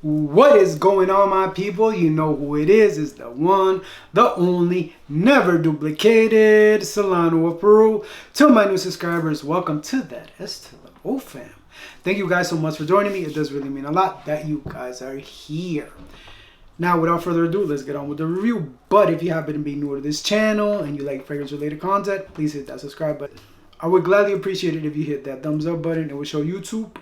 What is going on, my people? You know who it is. It's the one, the only, never duplicated Solano of Peru. To my new subscribers, welcome to that S to the O fam. Thank you guys so much for joining me. It does really mean a lot that you guys are here. Now, without further ado, let's get on with the review. But if you happen to be new to this channel and you like fragrance-related content, please hit that subscribe button. I would gladly appreciate it if you hit that thumbs up button. It will show YouTube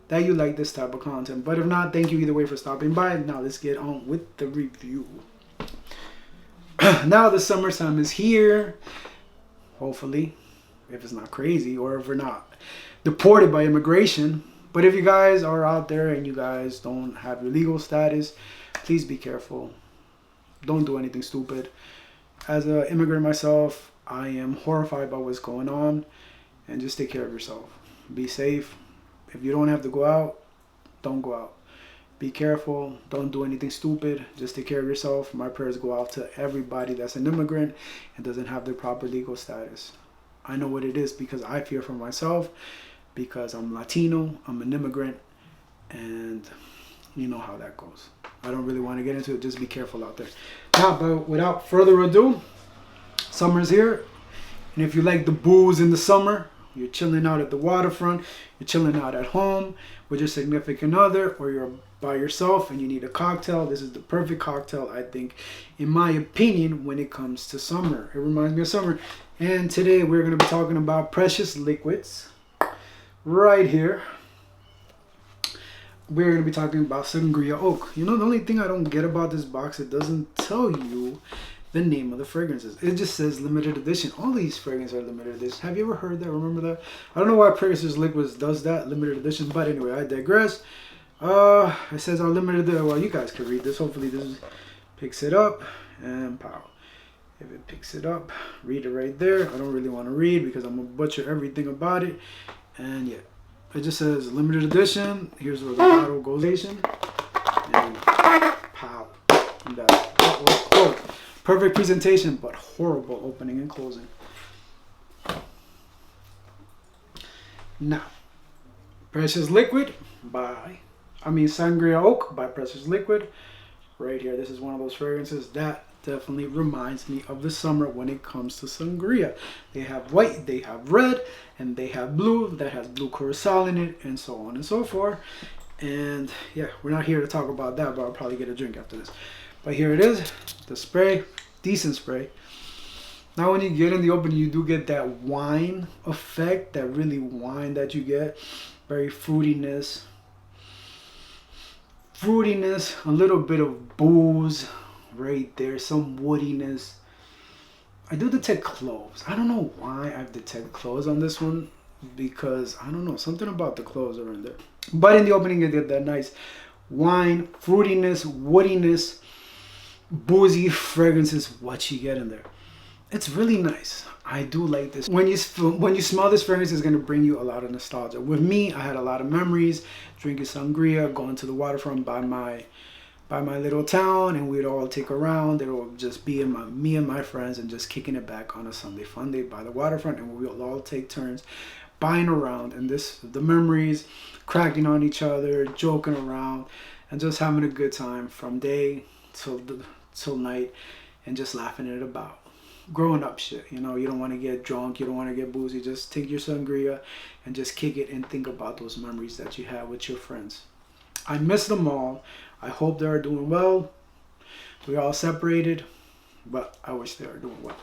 that you like this type of content. But if not, thank you either way for stopping by. Now let's get on with the review. Now the summertime is here. Hopefully, if it's not crazy or if we're not deported by immigration. But if you guys are out there and you guys don't have your legal status, please be careful. Don't do anything stupid. As an immigrant myself, I am horrified by what's going on. And just take care of yourself. Be safe. If you don't have to go out, don't go out. Be careful. Don't do anything stupid. Just take care of yourself. My prayers go out to everybody that's an immigrant and doesn't have the proper legal status. I know what it is because I fear for myself, because I'm Latino, I'm an immigrant, and you know how that goes. I don't really want to get into it. Just be careful out there. Now, but without further ado, summer's here. And if you like the booze in the summer, you're chilling out at the waterfront, you're chilling out at home with your significant other, or you're by yourself and you need a cocktail, this is the perfect cocktail, I think, in my opinion, when it comes to summer. It reminds me of summer. And today we're going to be talking about precious liquids. Right here, we're going to be talking about Sangria Oak. You know, the only thing I don't get about this box, it doesn't tell you the name of the fragrances. It just says limited edition. All these fragrances are limited edition. Have you ever heard that? Remember that? I don't know why Precious Liquids does that, limited edition. But anyway, I digress. It says our limited. Well, you guys can read this. Hopefully, this picks it up and pow. If it picks it up, read it right there. I don't really want to read because I'm gonna butcher everything about it. And yeah, it just says limited edition. Here's where the bottle goes. And pow. And that. Oh. Perfect presentation, but horrible opening and closing. Now, Sangria Oak by Precious Liquid. Right here, this is one of those fragrances that definitely reminds me of the summer when it comes to sangria. They have white, they have red, and they have blue that has blue curacao in it, and so on and so forth. And yeah, we're not here to talk about that, but I'll probably get a drink after this. But here it is, the spray, decent spray. Now when you get in the open, you do get that wine effect, that really wine that you get. Very fruitiness, a little bit of booze right there, some woodiness. I do detect cloves. I don't know why I detect cloves on this one, because I don't know, something about the cloves are in there. But in the opening, you get that nice wine, fruitiness, woodiness, boozy fragrances. What you get in there, it's really nice. I do like this. When you smell this fragrance, it's going to bring you a lot of nostalgia. With me, I had a lot of memories drinking sangria, going to the waterfront by my little town, and we'd all take a round. There would just be me and my friends and just kicking it back on a Sunday fun day by the waterfront, and we would all take turns buying around, and the memories, cracking on each other, joking around, and just having a good time from day till night, and just laughing it about. Growing up shit, you know, you don't want to get drunk, you don't want to get boozy, just take your sangria and just kick it and think about those memories that you had with your friends. I miss them all. I hope they are doing well. We're all separated, but I wish they are doing well.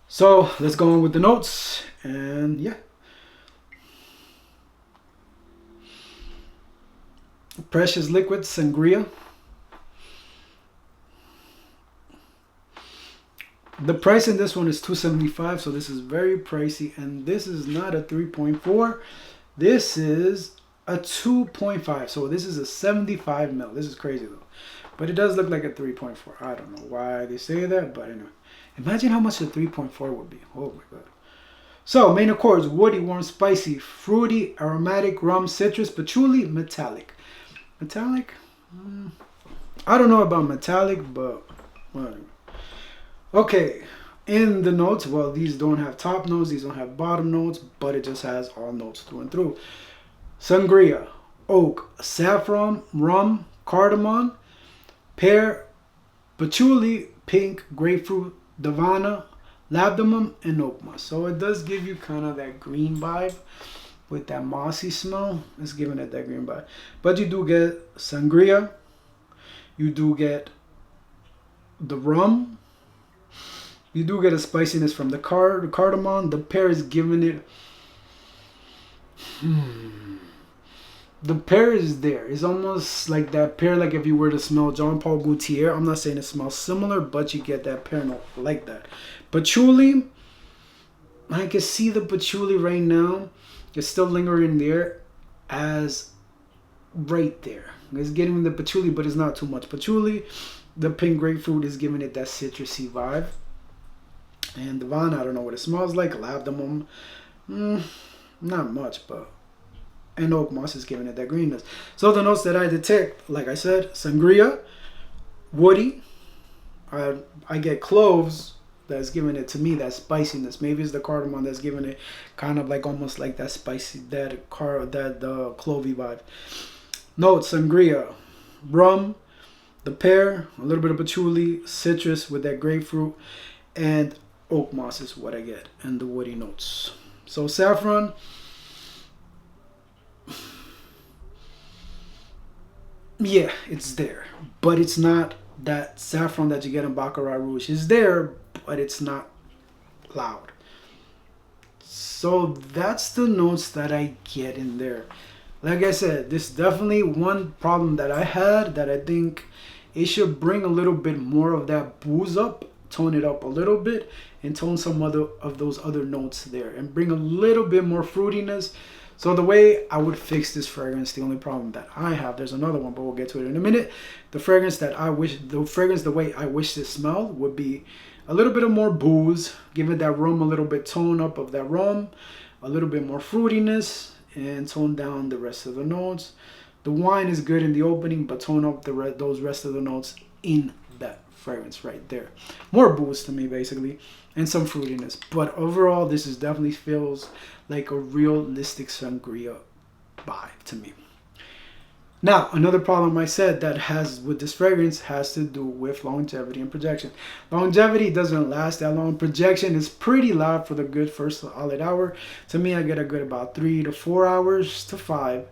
So let's go on with the notes, and yeah. Precious Liquid Sangria. The price in this one is $2.75, so this is very pricey, and this is not a 3.4. This is a 2.5, so this is a 75 ml. This is crazy though, but it does look like a 3.4. I don't know why they say that, but anyway, imagine how much a 3.4 would be. Oh my god. So main accords: woody, warm, spicy, fruity, aromatic, rum, citrus, patchouli, metallic. I don't know about metallic, but whatever. Okay, in the notes, well, these don't have top notes, these don't have bottom notes, but it just has all notes through and through. Sangria, oak, saffron, rum, cardamom, pear, patchouli, pink, grapefruit, davana, labdanum, and oak moss. So it does give you kind of that green vibe with that mossy smell. It's giving it that green vibe. But you do get sangria. You do get the rum. You do get a spiciness from the cardamom. The pear is giving it. The pear is there. It's almost like that pear, like if you were to smell Jean Paul Gaultier. I'm not saying it smells similar, but you get that pear note like that. Patchouli, I can see the patchouli right now. It's still lingering there as right there. It's getting the patchouli, but it's not too much patchouli. The pink grapefruit is giving it that citrusy vibe. And the vine, I don't know what it smells like. Labdanum, not much, but. And oak moss is giving it that greenness. So the notes that I detect, like I said, sangria, woody. I get cloves that's giving it to me that spiciness. Maybe it's the cardamom that's giving it kind of like almost like that spicy, that clovey vibe. Notes: sangria, rum, the pear, a little bit of patchouli, citrus with that grapefruit, and oak moss is what I get, and the woody notes. So saffron. Yeah, it's there, but it's not that saffron that you get in Baccarat Rouge. It's there, but it's not loud. So that's the notes that I get in there. Like I said, this is definitely one problem that I had that I think it should bring a little bit more of that booze up, tone it up a little bit, and tone some other of those other notes there, and bring a little bit more fruitiness. So the way I would fix this fragrance, the only problem that I have, there's another one, but we'll get to it in a minute. The fragrance the way I wish it smelled would be a little bit of more booze, giving that rum a little bit tone up of that rum, a little bit more fruitiness, and tone down the rest of the notes. The wine is good in the opening, but tone up those rest of the notes in that fragrance right there. More booze to me, basically, and some fruitiness. But overall, this is definitely feels like a realistic sangria vibe to me. Now, another problem I said that has with this fragrance has to do with longevity and projection. Longevity doesn't last that long. Projection is pretty loud for the good first solid hour. To me, I get a good about 3 to 4 hours to 5.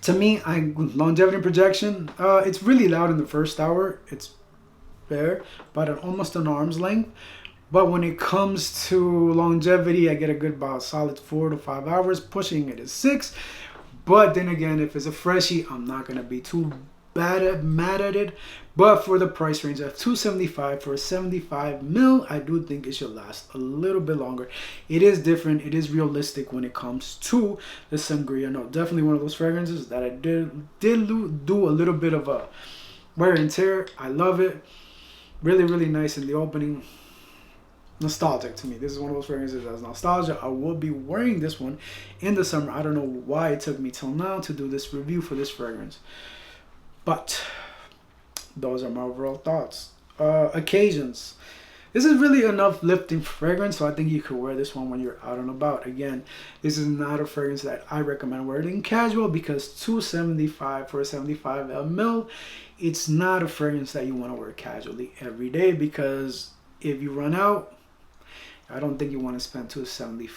To me, longevity and projection, it's really loud in the first hour. It's fair, but at almost an arm's length. But when it comes to longevity, I get a good about solid 4 to 5 hours. Pushing it is 6. But then again, if it's a freshie, I'm not going to be too mad at it. But for the price range of $275 for a 75 ml, I do think it should last a little bit longer. It is different. It is realistic when it comes to the Sangria. No, definitely one of those fragrances that I did do a little bit of a wear and tear. I love it. Really, really nice in the opening. Nostalgic to me. This is one of those fragrances that's nostalgia. I will be wearing this one in the summer. I don't know why it took me till now to do this review for this fragrance, but those are my overall thoughts. Occasions. This is really an uplifting fragrance, so I think you could wear this one when you're out and about. Again, this is not a fragrance that I recommend wearing casual because $275 for a 75 ml, it's not a fragrance that you want to wear casually every day because if you run out, I don't think you want to spend $275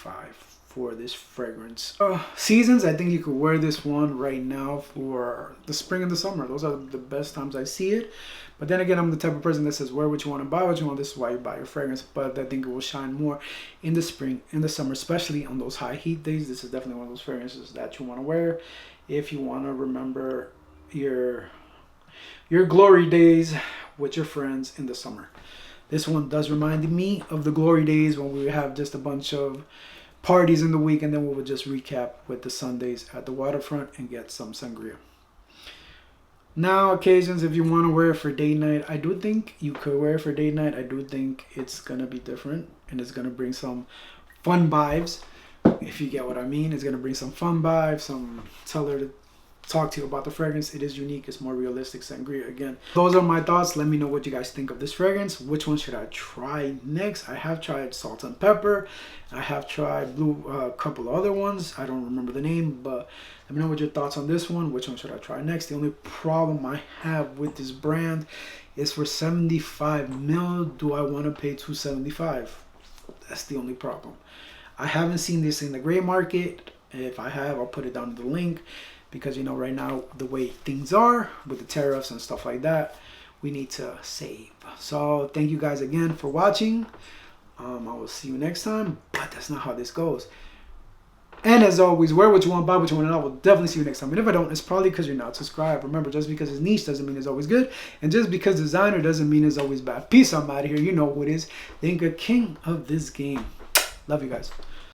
for this fragrance. Seasons, I think you could wear this one right now for the spring and the summer. Those are the best times I see it. But then again, I'm the type of person that says wear what you want to buy what you want. This is why you buy your fragrance. But I think it will shine more in the spring, in the summer, especially on those high heat days. This is definitely one of those fragrances that you want to wear if you want to remember your glory days with your friends in the summer. This one does remind me of the glory days when we would have just a bunch of parties in the week and then we would just recap with the Sundays at the waterfront and get some sangria. Now, occasions, if you want to wear it for date night, I do think you could wear it for date night. I do think it's going to be different and it's going to bring some fun vibes, if you get what I mean. It's going to bring some fun vibes, some talk to you about the fragrance. It is unique. It's more realistic sangria again. Those are my thoughts. Let me know what you guys think of this fragrance. Which one should I try next? I have tried salt and pepper. I have tried a couple other ones. I don't remember the name, but let me know what your thoughts on this one. Which one should I try next? The only problem I have with this brand is for 75 mil. Do I want to pay $275? That's the only problem. I haven't seen this in the gray market. If I have, I'll put it down in the link, because you know right now the way things are with the tariffs and stuff like that, we need to save. So thank you guys again for watching. I will see you next time, but that's not how this goes. And as always, wear what you want, buy what you want, and I will definitely see you next time. And if I don't, it's probably because you're not subscribed. Remember, just because it's niche doesn't mean it's always good, and just because designer doesn't mean it's always bad. Peace. I'm out of here. You know who it is. Think a king of this game. Love you guys.